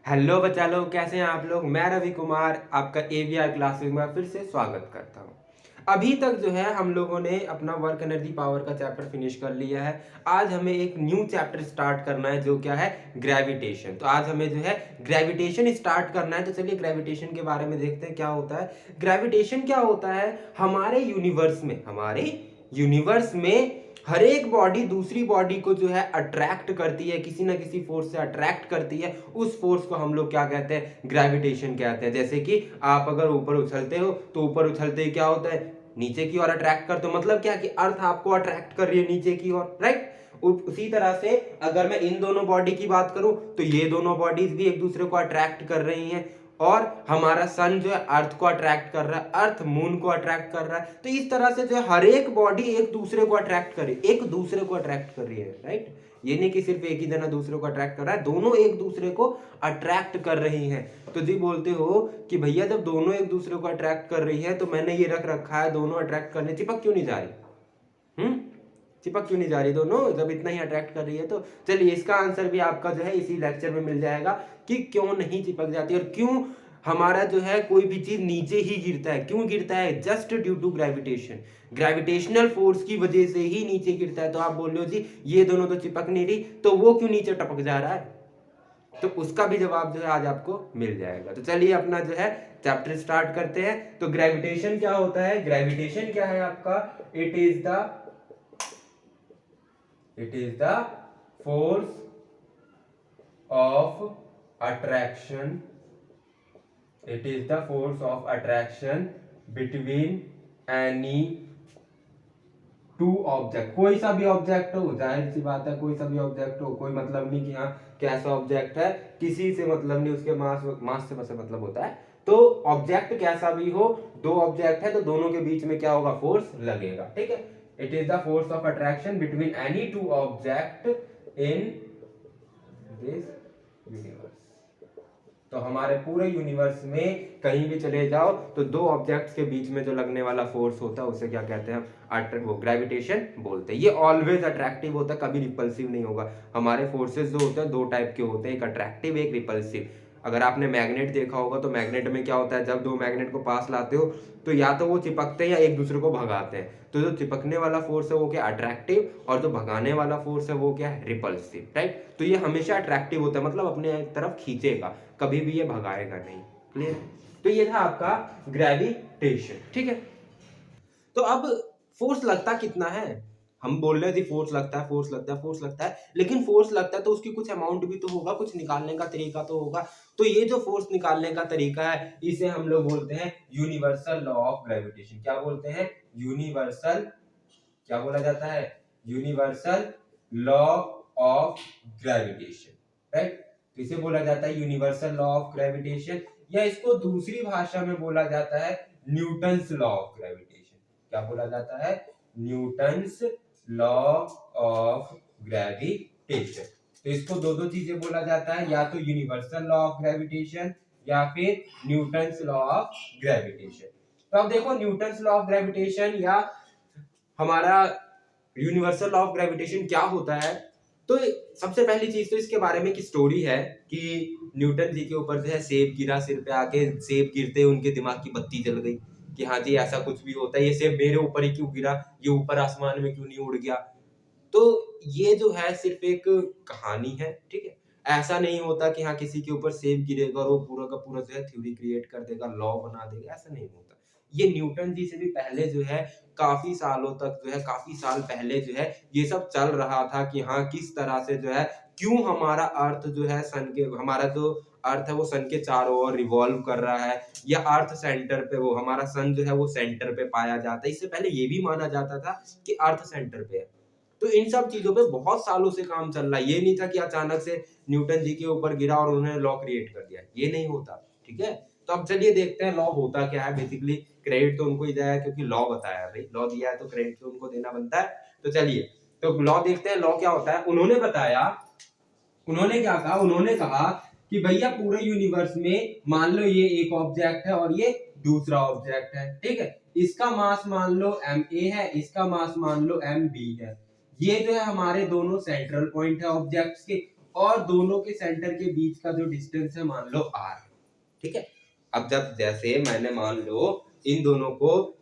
Hello बच्चा लोग, कैसे हैं आप लोग। मैं रवि कुमार आपका एवीआर क्लासेस में फिर से स्वागत करता हूं। अभी तक जो है हम लोगों ने अपना वर्क एनर्जी पावर का चैप्टर फिनिश कर लिया है। आज हमें एक न्यू चैप्टर स्टार्ट करना है जो क्या है, ग्रेविटेशन। तो आज हमें जो है ग्रेविटेशन स्टार्ट करना है। तो चलिए ग्रेविटेशन के बारे में देखते हैं क्या होता है। ग्रेविटेशन क्या होता है, हमारे यूनिवर्स में हर एक बॉडी दूसरी बॉडी को जो है अट्रैक्ट करती है, किसी ना किसी फोर्स से अट्रैक्ट करती है। उस फोर्स को हम लोग क्या कहते हैं, ग्रेविटेशन कहते हैं। जैसे कि आप अगर ऊपर उछलते हो तो ऊपर उछलते ही क्या होता है, नीचे की ओर अट्रैक्ट करते हो। मतलब क्या कि अर्थ आपको अट्रैक्ट कर रही है नीचे की ओर, राइट। उसी तरह से अगर मैं इन दोनों बॉडी की बात करूं तो ये दोनों बॉडीज भी एक दूसरे को अट्रैक्ट कर रही हैं। और हमारा सन जो है अर्थ को अट्रैक्ट कर रहा है, अर्थ मून को अट्रैक्ट कर रहा है। तो इस तरह से जो है हर एक बॉडी एक दूसरे को अट्रैक्ट कर रही है, एक दूसरे को अट्रैक्ट कर रही है, राइट। ये नहीं कि सिर्फ एक ही जना दूसरे को अट्रैक्ट कर रहा है, दोनों एक दूसरे को अट्रैक्ट कर रही हैं। तो जी बोलते हो कि भैया जब दोनों एक दूसरे को अट्रैक्ट कर रही है तो मैंने ये रख रखा है, दोनों अट्रैक्ट करने, चिपक क्यों नहीं जा रही? चिपक क्यों नहीं जा रही दोनों, जब इतना ही अट्रैक्ट कर रही है। तो चलिए इसका आंसर भी आपका जो है इसी लेक्चर में मिल जाएगा कि क्यों नहीं चिपक जाती और क्यों हमारा जो है कोई भी चीज नीचे ही गिरता है। क्यों गिरता है? Just due to gravitation, gravitational force की वजह से ही नीचे गिरता है। तो आप बोल रहे हो जी ये दोनों तो चिपक नहीं रही, तो वो क्यों नीचे टपक जा रहा है? तो उसका भी जवाब जो है आज आपको मिल जाएगा। तो चलिए अपना जो है चैप्टर स्टार्ट करते हैं। तो ग्रेविटेशन क्या होता है? ग्रेविटेशन क्या है आपका? It is the force of attraction. It is the force of attraction between any two object. कोई सा भी ऑब्जेक्ट हो, जाहिर सी बात है कोई सा भी ऑब्जेक्ट हो, कोई मतलब नहीं कि हाँ कैसा ऑब्जेक्ट है, किसी से मतलब नहीं, उसके मास से बस मतलब होता है। तो ऑब्जेक्ट कैसा भी हो, दो ऑब्जेक्ट है तो दोनों के बीच में क्या होगा, फोर्स लगेगा, ठीक है। It is the force of attraction between any two object in this universe. तो हमारे पूरे यूनिवर्स में कहीं भी चले जाओ तो दो ऑब्जेक्ट्स के बीच में जो लगने वाला फोर्स होता है उसे क्या कहते हैं हम? वो ग्रेविटेशन बोलते हैं। ये ऑलवेज अट्रैक्टिव होता है, कभी रिपल्सिव नहीं होगा। हमारे फोर्सेस जो होते हैं दो टाइप के होते हैं, एक अट्रैक्टिव एक रिपल्सिव। अगर आपने मैग्नेट देखा होगा तो मैग्नेट में क्या होता है, जब दो मैग्नेट को पास लाते हो तो या तो वो चिपकते हैं या एक दूसरे को भगाते हैं। तो जो चिपकने वाला फोर्स है वो क्या, अट्रैक्टिव, और जो भगाने वाला फोर्स है वो क्या है, रिपल्सिव, राइट। तो ये हमेशा अट्रैक्टिव होता है, मतलब अपने तरफ खींचेगा, कभी भी ये भगाएगा नहीं। क्लियर? तो ये था आपका ग्रेविटेशन, ठीक है। तो अब फोर्स लगता कितना है? हम बोल रहे थे फोर्स लगता है, फोर्स लगता है, फोर्स लगता है, लेकिन फोर्स लगता है तो उसकी कुछ अमाउंट भी तो होगा, कुछ निकालने का तरीका तो होगा। तो ये जो फोर्स निकालने का तरीका है इसे हम लोग बोलते हैं यूनिवर्सल लॉ ऑफ ग्रेविटेशन। क्या बोलते हैं? यूनिवर्सल, क्या बोला जाता है? Universal law of gravitation, right. तो इसे बोला जाता है यूनिवर्सल लॉ ऑफ ग्रेविटेशन, या इसको दूसरी भाषा में बोला जाता है न्यूटन्स लॉ ऑफ ग्रेविटेशन। क्या बोला जाता है? Newton's law of gravitation. तो इसको दो दो चीजें बोला जाता है, या तो यूनिवर्सल लॉ ऑफ ग्रेविटेशन या फिर न्यूटन्स लॉ ऑफ ग्रेविटेशन। तो अब देखो न्यूटन्स लॉ ऑफ ग्रेविटेशन या हमारा यूनिवर्सल लॉ ऑफ ग्रेविटेशन क्या होता है। तो सबसे पहली चीज तो इसके बारे में की स्टोरी है कि न्यूटन जी के ऊपर जो है सेब गिरा, सिर पे आके सेब गिरते उनके दिमाग की बत्ती जल गई कि हाँ जी ऐसा कुछ भी होता है, ये सेब मेरे ऊपर ही क्यों गिरा, ये ऊपर आसमान में क्यों नहीं उड़ गया। तो ये जो है सिर्फ एक कहानी है, ठीक है। ऐसा नहीं होता कि हाँ किसी के ऊपर सेब गिरेगा और वो पूरा का पूरा जो है थ्योरी क्रिएट कर देगा, लॉ बना देगा, ऐसा नहीं होता। ये न्यूटन जी से भी पहले जो है काफी सालों तक जो है, काफी साल पहले जो है ये सब चल रहा था कि हाँ किस तरह से जो है, क्यों हमारा अर्थ जो है सन के, हमारा जो अर्थ है वो सन के चारों ओर रिवॉल्व कर रहा है, या अर्थ सेंटर पे, वो हमारा सन जो है वो सेंटर पे पाया जाता है। इससे पहले ये भी माना जाता था कि अर्थ सेंटर पे है। तो इन सब चीजों पे बहुत सालों से काम चल रहा है। ये नहीं था कि अचानक से न्यूटन जी के ऊपर गिरा और उन्होंने लॉ क्रिएट कर दिया, ये नहीं होता, ठीक है। तो अब चलिए देखते हैं लॉ होता क्या है। बेसिकली क्रेडिट तो उनको ही दिया है क्योंकि लॉ बताया है, भाई लॉ दिया है तो क्रेडिट तो उनको देना बनता है। तो चलिए तो लॉ देखते हैं, लॉ क्या होता है। उन्होंने बताया, उन्होंने क्या कहा, उन्होंने कहा कि भैया पूरे यूनिवर्स में मान लो ये एक ऑब्जेक्ट है और ये दूसरा ऑब्जेक्ट है, ठीक है। इसका मास मान लो ma है, इसका मास मान लो mb है। ये जो है हमारे दोनों सेंट्रल पॉइंट है ऑब्जेक्ट्स के, और दोनों के सेंटर के बीच का जो डिस्टेंस है मान लो r, ठीक है। अब जब जैसे मैंने मान लो इन दोनों को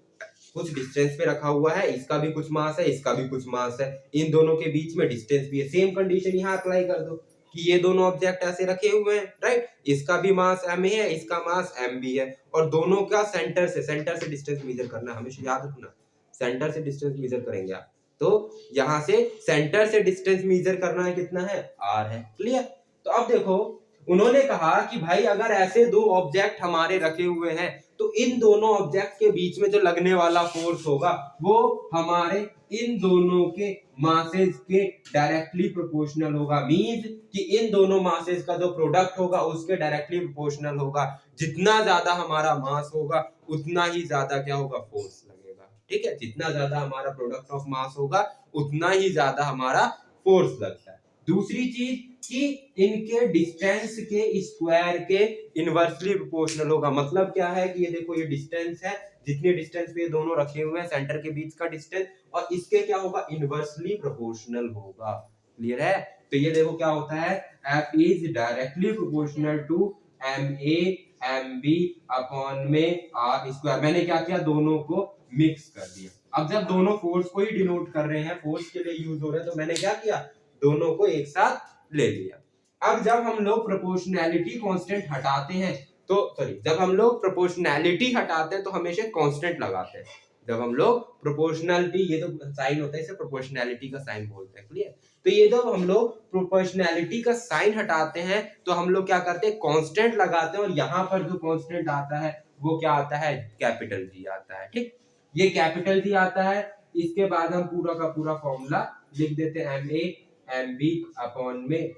कुछ डिस्टेंस पे रखा हुआ है, इसका भी कुछ मास है, इसका भी कुछ मास है, इन दोनों के बीच में डिस्टेंस भी है, सेम कंडीशन यहाँ अप्लाई कर दो कि ये दोनों ऑब्जेक्ट ऐसे रखे हुए हैं, राइट, इसका भी मास m है, इसका मास m भी है, और दोनों का सेंटर से डिस्टेंस मेजर करना, हमेशा याद रखना सेंटर से डिस्टेंस मेजर करेंगे आप, तो यहाँ से सेंटर से डिस्टेंस मेजर करना है, कितना है r है, क्लियर। तो अब देखो उन्होंने कहा कि भाई अगर ऐसे दो ऑब्जेक्ट हमारे रखे हुए हैं तो इन दोनों ऑब्जेक्ट के बीच में जो लगने वाला फोर्स होगा वो हमारे इन दोनों के मासेस के डायरेक्टली प्रोपोर्शनल होगा, मींस कि इन दोनों मासेस का जो प्रोडक्ट होगा उसके डायरेक्टली प्रोपोर्शनल होगा, जितना ज्यादा हमारा मास होगा उतना ही ज्यादा क्या होगा फोर्स लगेगा, ठीक है, जितना ज्यादा हमारा प्रोडक्ट ऑफ मास होगा उतना ही ज्यादा हमारा फोर्स लगता है। दूसरी चीज कि इनके डिस्टेंस के स्क्वायर के इनवर्सली प्रोपोर्शनल होगा, मतलब क्या है कि ये देखो ये डिस्टेंस है, जितने डिस्टेंस पे ये दोनों रखे हुए हैं सेंटर के बीच का डिस्टेंस, और इसके क्या होगा इनवर्सली प्रोपोर्शनल होगा, क्लियर है। तो ये देखो क्या होता है F is directly proportional to MA MB upon में R स्क्वायर, मैंने क्या किया दोनों को मिक्स कर दिया। अब जब दोनों फोर्स को ही डिनोट कर रहे हैं, फोर्स के लिए यूज हो रहे हैं, तो मैंने क्या किया दोनों को एक साथ ले लिया। अब जब हम लोग प्रोपोर्शनैलिटी कांस्टेंट हटाते हैं तो जब हम लोग प्रोपोर्शनैलिटी हटाते हैं तो हमेशा कांस्टेंट लगाते हैं, जब हम लोग प्रोपोर्शनैलिटी, ये तो साइन होता है इसे प्रोपोर्शनैलिटी का साइन बोलते हैं, क्लियर। तो ये जब हम लोग प्रोपोर्शनैलिटी का साइन हटाते हैं तो हम लोग क्या करते हैं कांस्टेंट लगाते हैं, और यहाँ पर जो कांस्टेंट आता है वो क्या आता है कैपिटल जी आता है, ठीक, ये कैपिटल जी आता है। इसके बाद हम पूरा का पूरा फॉर्मूला लिख देते हैं MA MB अपॉन में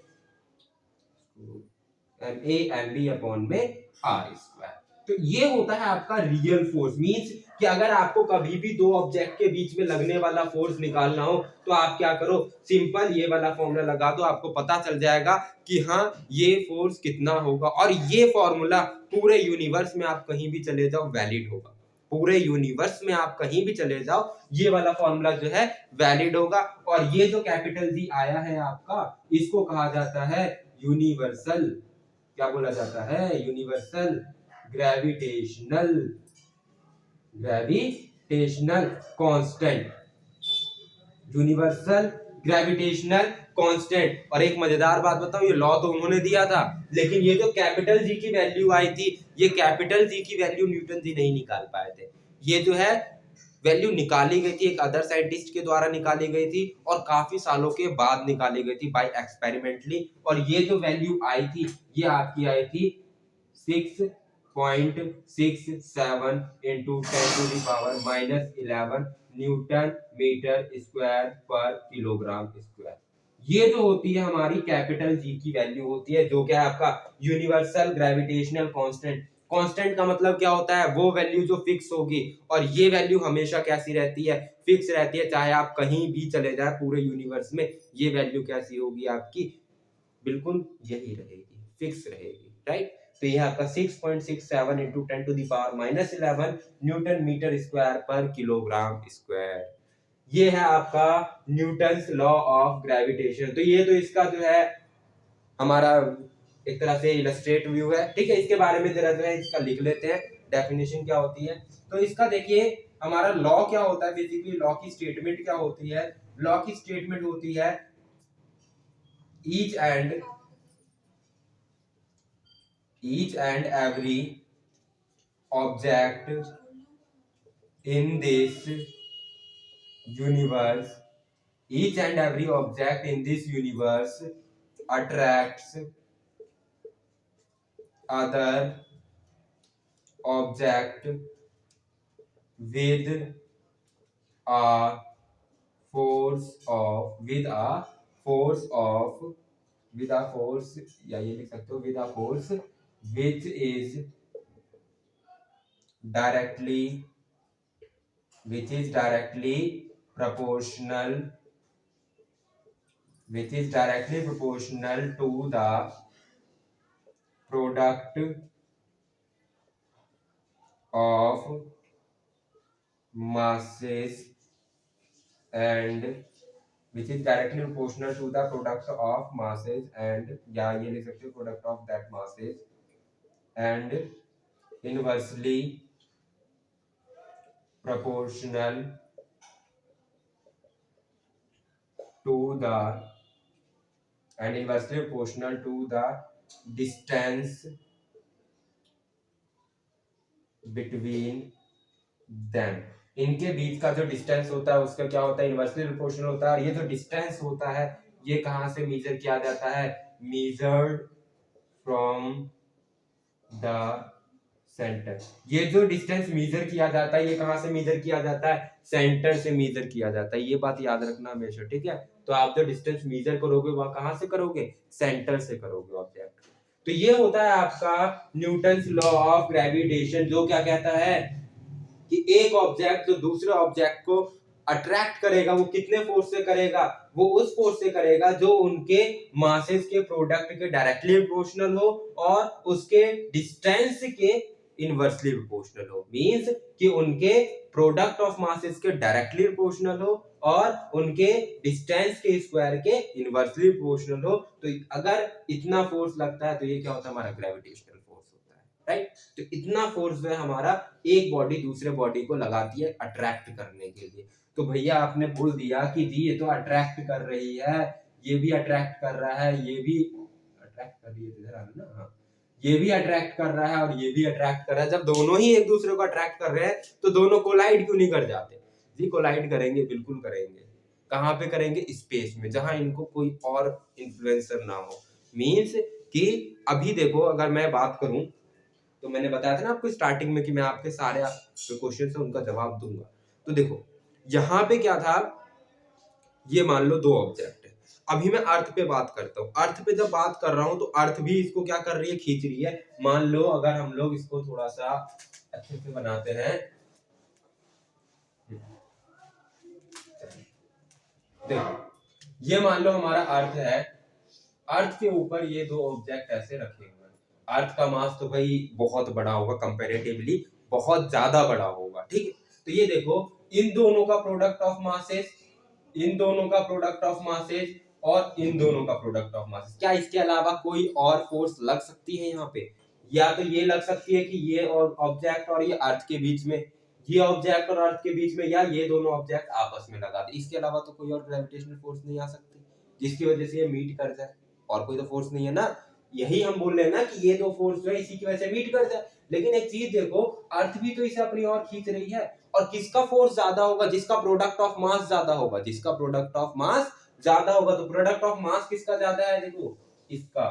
MA MB अपॉन में R स्क्वायर। तो ये होता है आपका रियल फोर्स, मींस कि अगर आपको कभी भी दो ऑब्जेक्ट के बीच में लगने वाला फोर्स निकालना हो तो आप क्या करो सिंपल ये वाला फॉर्मूला लगा दो, आपको पता चल जाएगा कि हाँ ये फोर्स कितना होगा, और ये फॉर्मूला पूरे यूनिवर्स में आप कहीं भी चले जाओ वैलिड होगा, पूरे यूनिवर्स में आप कहीं भी चले जाओ ये वाला फॉर्मूला जो है वैलिड होगा। और ये जो कैपिटल जी आया है आपका इसको कहा जाता है यूनिवर्सल, क्या बोला जाता है universal gravitational constant, universal gravitational constant. और एक मजेदार बात बताऊं, ये लॉ तो उन्होंने दिया था लेकिन ये जो कैपिटल जी की वैल्यू आई थी ये कैपिटल जी की वैल्यू न्यूटन जी नहीं निकाल पाए थे, ये जो है वैल्यू निकाली गई थी एक अदर साइंटिस्ट के द्वारा निकाली गई थी और काफी सालों के बाद निकाली गई थी बाय एक्सपेरिमेंटली, और ये जो वैल्यू आई थी ये आपकी आई थी 6.67 into 10 to the power -11 newton metre square पर किलोग्राम स्क्वायर। ये जो होती है हमारी कैपिटल जी की वैल्यू होती है, जो क्या है आपका यूनिवर्सल ग्रेविटेशनल कांस्टेंट। कांस्टेंट का मतलब क्या होता है वो वैल्यू जो फिक्स होगी, और ये वैल्यू हमेशा कैसी रहती है फिक्स रहती है, चाहे आप कहीं भी चले जाए पूरे यूनिवर्स में ये वैल्यू कैसी होगी आपकी बिल्कुल यही रहेगी, फिक्स रहेगी, राइट। तो यह आपका 6.67 into 10 to the power -11 newton metre square पर किलोग्राम स्क्वायर। ये है आपका न्यूटन्स लॉ ऑफ ग्रेविटेशन। तो ये तो इसका जो है हमारा एक तरह से इलस्ट्रेट व्यू है, ठीक है। इसके बारे में जरा जो है इसका लिख लेते हैं डेफिनेशन क्या होती है। तो इसका देखिए हमारा लॉ क्या होता है, बेसिकली लॉ की स्टेटमेंट क्या होती है, लॉ की स्टेटमेंट होती है each and every object in this universe, each and every object in this universe attracts other object with a force of या ये लिख सकते हो with a force which is directly proportional to the product of masses and which is directly proportional to the product of masses and या ये लिख सकते हो product of that masses and inversely proportional to the distance between them। इनके बीच का जो distance होता है उसका क्या होता है, इनवर्सली प्रोपोर्शनल होता है। और ये जो डिस्टेंस होता है ये कहां से मेजर किया जाता है, मेजर्ड फ्रॉम द सेंटर। ये जो डिस्टेंस मेजर किया जाता है ये कहां से मेजर किया जाता है, सेंटर से मेजर किया जाता है। ये बात याद रखना हमेशा, ठीक है। तो आप जो डिस्टेंस मेजर करोगे वहां कहां से करोगे, सेंटर से करोगे ऑब्जेक्ट। तो ये होता है आपका न्यूटन्स लॉ ऑफ ग्रेविटेशन, जो क्या कहता है कि एक ऑब्जेक्ट जो दूसरे ऑब्जेक्ट को अट्रैक्ट करेगा वो कितने फोर्स से करेगा, वो उस फोर्स से करेगा जो उनके मासेस के प्रोडक्ट के डायरेक्टली प्रोपोर्शनल हो और उसके डिस्टेंस के इनवर्सली प्रोपोर्शनल हो। मींस कि उनके प्रोडक्ट ऑफ मासेस के डायरेक्टली प्रोपोर्शनल हो और उनके डिस्टेंस के स्क्वायर के इनवर्सली प्रोपोर्शनल हो। तो अगर इतना फोर्स लगता है तो ये क्या होता है, हमारा ग्रेविटेशनल फोर्स होता है, राइट। तो इतना फोर्स जो है हमारा एक बॉडी दूसरे बॉडी को लगाती है अट्रैक्ट करने के लिए। तो भैया आपने बोल दिया कि जी ये तो अट्रैक्ट कर रही है, ये भी अट्रैक्ट कर रहा है, ये भी अट्रैक्ट कर रही है, इधर आ ना, हाँ ये भी अट्रैक्ट कर रहा है और ये भी अट्रैक्ट कर रहा है। जब दोनों ही एक दूसरे को अट्रैक्ट कर रहे हैं तो दोनों कोलाइड क्यों नहीं कर जाते, जी कोलाइड करेंगे, बिल्कुल करेंगे। कहां पे करेंगे, स्पेस में, जहां इनको कोई और इन्फ्लुएंसर ना हो। मींस कि अभी देखो अगर मैं बात करूं तो मैंने बताया था ना आपको स्टार्टिंग में कि मैं आपके सारे जो क्वेश्चन है उनका जवाब दूंगा। तो देखो यहाँ पे क्या था, ये मान लो दो ऑब्जेक्ट है। अभी मैं अर्थ पे बात करता हूँ। अर्थ पे जब बात कर रहा हूँ तो अर्थ भी इसको क्या कर रही है, खींच रही है। मान लो अगर हम लोग इसको थोड़ा सा अच्छे से बनाते हैं, देखो ये मान लो हमारा अर्थ है, अर्थ के ऊपर ये दो ऑब्जेक्ट ऐसे रखे हुए हैं। अर्थ का मास तो भाई बहुत बड़ा होगा, कंपैरेटिवली बहुत ज्यादा बड़ा होगा, ठीक है। तो ये देखो इन दोनों का प्रोडक्ट ऑफ मासेस, इन दोनों का प्रोडक्ट ऑफ मासेस और इन दोनों का प्रोडक्ट ऑफ मासेस। क्या इसके अलावा कोई और फोर्स लग सकती है यहाँ पे, या तो ये लग सकती है कि ये और ऑब्जेक्ट और ये अर्थ के बीच में, ये ऑब्जेक्ट और अर्थ के बीच में, या ये दोनों ऑब्जेक्ट आपस में लगा दे। इसके अलावा तो कोई और ग्रेविटेशनल फोर्स नहीं आ सकती जिसकी वजह से ये मीट कर जाए। और कोई तो फोर्स नहीं है ना, यही हम बोल रहे हैं ना कि ये दो फोर्स जो है इसी की वजह से मीट कर जाए। लेकिन एक चीज देखो, अर्थ भी तो इसे अपनी ओर खींच रही है, और किसका फोर्स ज्यादा होगा, जिसका प्रोडक्ट ऑफ मास ज्यादा होगा, जिसका प्रोडक्ट ऑफ मास ज्यादा होगा। तो प्रोडक्ट ऑफ मास किसका ज्यादा है, देखो इसका।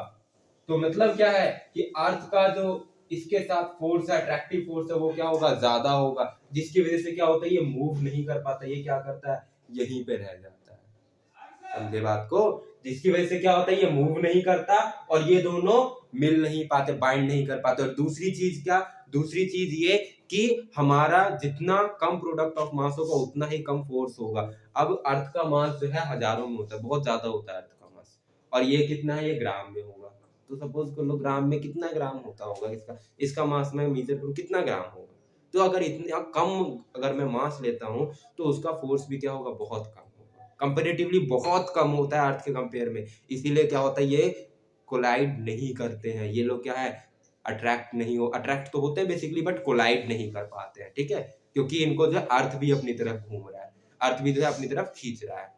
तो मतलब क्या है कि अर्थ का जो इसके साथ फोर्स है, अट्रैक्टिव फोर्स है, वो क्या होगा, ज्यादा होगा, जिसकी वजह से क्या होता है, ये मूव नहीं कर पाता, ये क्या करता है, यहीं पे रह जाता है। समझे बात को, जिसकी वजह से क्या होता है, ये मूव नहीं करता और ये दोनों मिल नहीं पाते, बाइंड नहीं कर पाते। और दूसरी चीज क्या, दूसरी चीज ये कि हमारा जितना कम प्रोडक्ट ऑफ मास होगा उतना ही कम फोर्स होगा। अब अर्थ का मास जो है हजारों में होता है, बहुत ज्यादा होता है अर्थ का मास, और ये कितना है, ये ग्राम में होगा। तो सपोज कर लो ग्राम में कितना ग्राम होता होगा इसका, इसका मास मैं मेजर करूं कितना ग्राम होगा। तो अगर इतना कम अगर मैं मास लेता हूं तो उसका फोर्स भी क्या होगा, बहुत कम होगा, कंपैरेटिवली बहुत कम होता है अर्थ के कंपेयर में। इसीलिए क्या होता है, ये कोलाइड नहीं करते हैं ये लोग, क्या है, अट्रैक्ट नहीं हो, अट्रैक्ट तो होते हैं बेसिकली बट कोलाइड नहीं कर पाते हैं, ठीक है। क्योंकि इनको जो अर्थ भी अपनी तरफ घूम रहा है, अर्थ भी जो है अपनी तरफ खींच रहा है।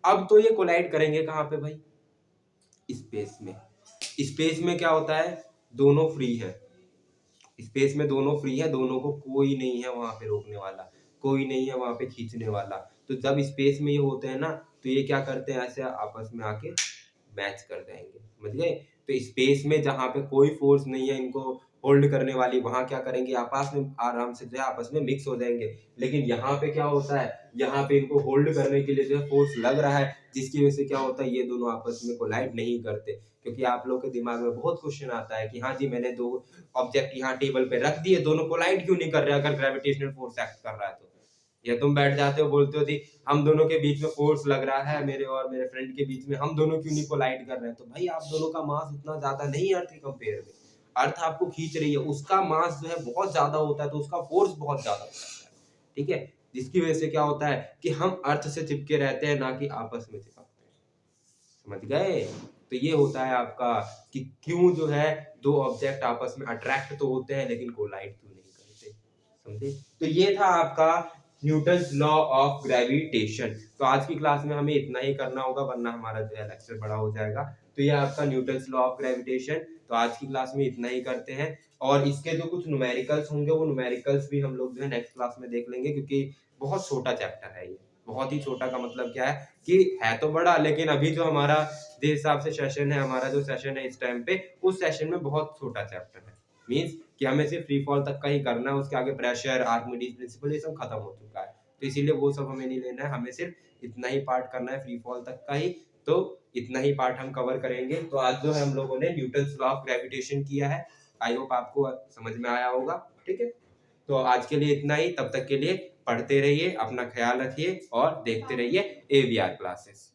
अब तो ये कोलाइड करेंगे कहां पे भाई, स्पेस में। स्पेस में क्या होता है, दोनों फ्री है, स्पेस में दोनों फ्री है, दोनों को कोई नहीं है वहां पे रोकने वाला, कोई नहीं है वहां पे खींचने वाला। तो जब स्पेस में ये होते हैं ना तो ये क्या करते हैं, ऐसे आपस में आके मैच कर जाएंगे, समझ गए। तो स्पेस में जहां पे कोई फोर्स नहीं है इनको होल्ड करने वाली, वहां क्या करेंगे, आपस में आराम से जो है आपस में मिक्स हो जाएंगे। लेकिन यहाँ पे क्या होता है, यहाँ पे इनको होल्ड करने के लिए जो है फोर्स लग रहा है, जिसकी वजह से क्या होता है, ये दोनों आपस में कोलाइड नहीं करते। क्योंकि आप लोग के दिमाग में बहुत क्वेश्चन आता है कि हाँ जी मैंने दो ऑब्जेक्ट यहाँ टेबल पे रख दिए, दोनों कोलाइड क्यों नहीं कर रहे अगर ग्रेविटेशनल फोर्स एक्ट कर रहा है तो। या तुम बैठ जाते हो बोलते हो जी हम दोनों के बीच में फोर्स लग रहा है, मेरे और मेरे फ्रेंड के बीच में, हम दोनों क्यों नहीं कोलाइड कर रहे हैं। तो भाई आप दोनों का मास उतना ज्यादा नहीं है अर्थ के कंपेयर में, अर्थ आपको खींच रही है, उसका मास जो है बहुत ज्यादा होता है तो उसका फोर्स बहुत ज्यादा होता है, ठीक है। जिसकी वजह से क्या होता है कि हम अर्थ से चिपके रहते हैं, ना कि आपस में चिपकते हैं। समझ गए? तो ये होता है आपका कि क्यों जो है दो ऑब्जेक्ट आपस में अट्रैक्ट तो होते हैं लेकिन कोलाइड क्यों नहीं करते। समझे? तो ये था आपका न्यूटन्स लॉ ऑफ ग्रेविटेशन। तो आज की क्लास में हमें इतना ही करना होगा, वरना हमारा जो है लेक्चर बड़ा हो जाएगा। तो ये आपका न्यूटन्स लॉ ऑफ ग्रेविटेशन। तो आज की क्लास में इतना ही करते हैं, और इसके जो कुछ न्यूमेरिकल्स होंगे वो न्यूमेरिकल्स भी हम लोग जो है नेक्स्ट क्लास में देख लेंगे, क्योंकि बहुत छोटा चैप्टर है ये। बहुत ही छोटा का मतलब क्या है कि है तो बड़ा, लेकिन अभी जो हमारा जिस हिसाब से सेशन है, हमारा जो सेशन है इस टाइम पे, उस सेशन में बहुत छोटा चैप्टर है। मीन्स कि हमें सिर्फ फ्री फॉल तक का ही करना है, उसके आगे प्रेशर, आर्किमिडीज प्रिंसिपल ये सब खत्म हो चुका है। तो इसीलिए वो सब हमें नहीं लेना है, हमें सिर्फ इतना ही पार्ट करना है फ्री फॉल तक का ही। तो इतना ही पार्ट हम कवर करेंगे। तो आज जो है हम लोगों ने न्यूटन्स लॉ ऑफ ग्रेविटेशन किया है। आई होप आपको समझ में आया होगा। ठीक है, तो आज के लिए इतना ही। तब तक के लिए पढ़ते रहिए, अपना ख्याल रखिए और देखते रहिए AVR क्लासेस।